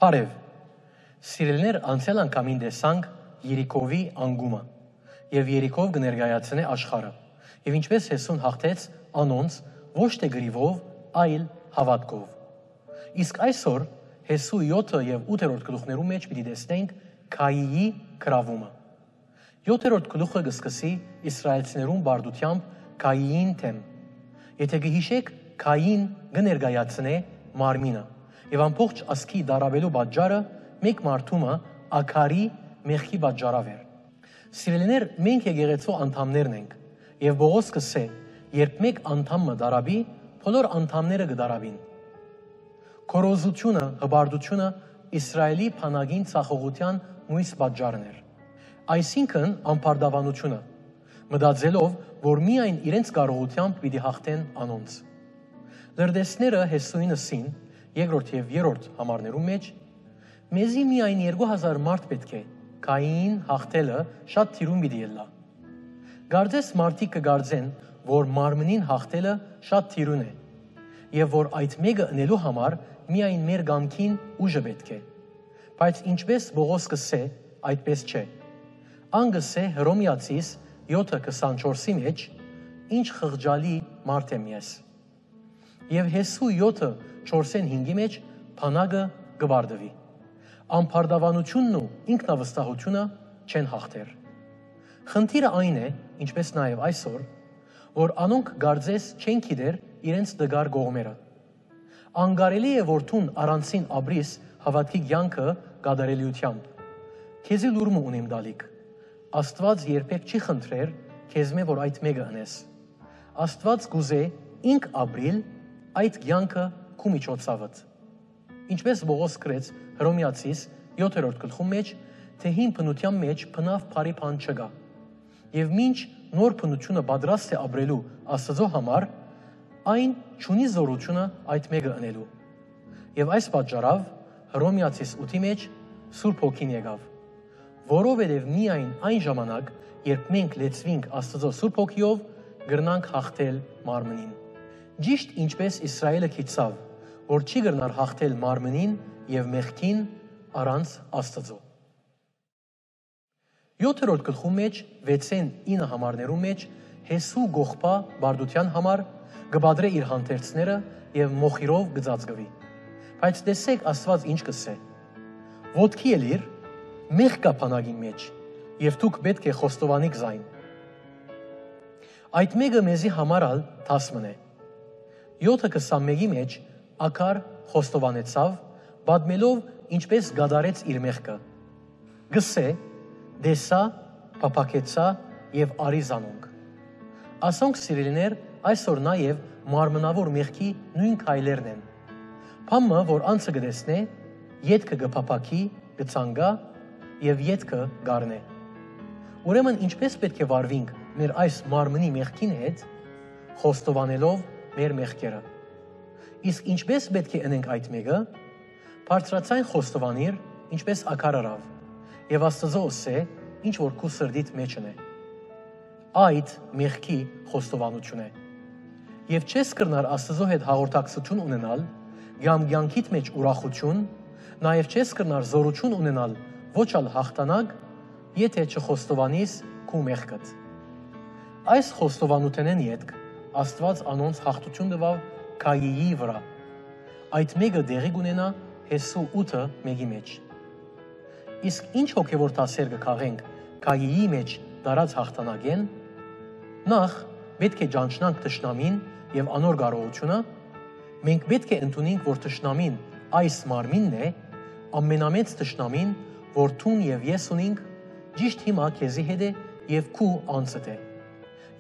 Բարև, սիրելիներ անցյալ անգամին տեսանք Երիկովի անգումը և Երիկով կներկայացնե աշխարհը և ինչպես Հեսուն հաղթեց անոնց ոչ թե գրիվով, այլ հավատքով։ Իսկ այսօր Հեսու 7 և 8-րդ գլուխներու մեջ պիտի տեսնենք Քայիի գրավումը։ 7-րդ գլուխը կսկսի իսրայելցիներուն բարդությամբ Քայիին թեմ։ Եթե կհիշեք, Քային կներկայացնե մարմինը և ամբողջ ասքի դարավելու պատճառը մեկ մարդումը Աքարի մեղքի պատճառով էր։ Սիրելիներ, մենք եկեղեցու անդամներն ենք և Պողոս կսե, երբ մեկ անդամը դարավի, բոլոր անդամները կդարավին։ Քորոզությունը, հպարտությունը Իսրայելի բանակին ծախողության մյուս պատճառն էր։ Այսինքն անպարտավորությունը, մտածելով, որ միայն իրենց կարողությամբ պիտի հաղթեն անոնց։ Լրտեսները Հեսուին ըսին, երկրորդ և երրորդ համարներում մեջ, մեզի միայն 2000 մարդ պետք է, Քայիին հաղթելը շատ թիրուն պիտի ելլա։ Կարծես մարդիկ կգարձեն, որ մարմնին հաղթելը շատ թիրուն է, և որ այդ մեկը ընելու համար միայն մեր կամքին ուժը պետք է։ Բայց ինչպես Պողոս կսե, այդպես չէ։ Ան կսե Հռոմեացիս 7:24-ի մեջ, ինչ խղճալի մարդ եմ ես։ Եվ Հեսու 7:4-5-ի մեջ բանակը կվարտվի։ Անպարտավորությունն ու ինքնավստահությունը չեն հաղթեր։ Խնդիրը այն է, ինչպես նաև այսօր, որ անոնք կարծես չեն գիտեր իրենց դգար կողմերը։ Անկարելի է որ տուն առանցին ապրիս հավատքի կյանքը կատարելիությամբ։ Քեզի լուրը ունեմ տալիք։ Աստված երբեք չի խնդրեր քեզմե որ այդ մեկը անես։ Աստված կուզե ինք ապրիլ այդ կյանքը քու միջոցավդ։ Ինչպես Պողոս գրեց Հռոմեացիս 7-րդ գլխում մեջ, թե հին բնության մեջ բնավ բարի բան չկա։ Եվ մինչ նոր բնությունը պատրաստ է ապրելու Աստծո համար, այն չունի զորությունը այդ մեկը անելու։ Եվ այս պատճառով Հռոմեացիս 8-ի մեջ Սուրբ Հոգին եկավ, որովհետև միայն այն ժամանակ, երբ մենք լեցվենք Աստծո Սուրբ Հոգիով, կրնանք հաղթել մարմնին։ Ճիշտ ինչպես Իսրայելը գիտավ, որ չի կրնար հաղթել մարմնին և մեղքին առանց Աստծո։ 7-րդ գլխում մեջ 6-9 համարներում մեջ Հեսու գողբա բարդության համար կբադրե իր հանդերձները և մոխիրով կծածկվի։ Բայց տեսեք Աստված ինչ կսե. ոտքի ելիր, մեղք կա բանակին մեջ, և դուք պետք է խոստովանիք զայն։ Այդ մեկը մեզի համարալ դասմն է։ 7:21-ի մեջ Աքար խոստովանեցավ, պատմելով ինչպես գադարեց իր մեղքը։ Գսե, դեսա, փափաքեցա և արի զանոնք։ Ասոնք սիրելիներ, այսօր նաև մարմնավոր մեղքի նույն քայլերն են։ Բամը, որ անցը կտեսնե, ետքը կփափաքի, կցանգա և ետքը կառնե։ Ուրեմն ինչպես պետք է վարվենք մեր այս մարմնի մեղքին հետ, խոստովանելով մեր մեղքերը։ Իսկ ինչպես պետք է անենք այդ մեկը, բարձրացայն խոստովանիր, ինչպես Աքար արավ, և Աստծո ըսե, ինչ որ քու սրտիդ մեջն է։ Այդ մեղքի խոստովանություն է։ Եվ չես կրնար Աստծո հետ հաղորդակցություն ունենալ, կամ կյանքիդ մեջ ուրախություն, նաև չես կրնար զորություն ունենալ ոչ ալ հաղթանակ, եթե չխոստովանիս քու մեղքդ։ Այս խոստովանութենեն ետք Աստված անոնց հաղթություն տվավ Քայիի վրա։ Այդ մեկը դեղի կունենա Հեսու 8:1-ի մեջ։ Իսկ ինչ հոգևոր դասեր կքաղենք Քայիի մեջ դարած հաղթանակեն, նախ պետք է ճանչնանք թշնամին և անոր կարողությունը, մենք պետք է ընդունենք, որ թշնամին այս մարմինն է, ամենամեծ թշնամին, որ տուն և ես ունենք, ճիշտ հիմա քեզի հետ է և քու անցդ է։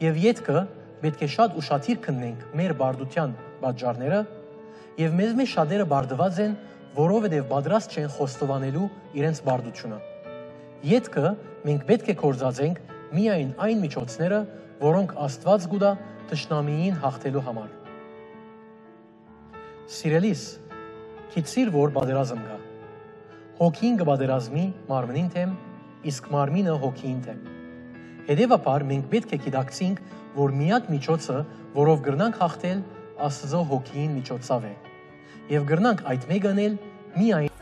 Եվ ետքը պետք է շատ ուշադիր քննենք մեր բարդության պատճառները, և մեզ մեջ շատերը բարդված են, որովհետև պատրաստ չեն խոստովանելու իրենց բարդությունը։ Ետքը մենք պետք է գործածենք միայն այն միջոցները, որոնք Աստված կուտա թշնամիին հաղթելու համար։ Սիրելիս, գիտիր, որ պատերազմ կա։ Հոգին կպատերազմի մարմնին թեմ, իսկ մարմինը հոգիին թեմ։ Հետևաբար մենք պետք է գիտակցենք, որ միակ միջոցը, որով կրնանք հաղթել, Աստծո հոգիին միջոցով է, և կրնանք այդ մեկը անել միայն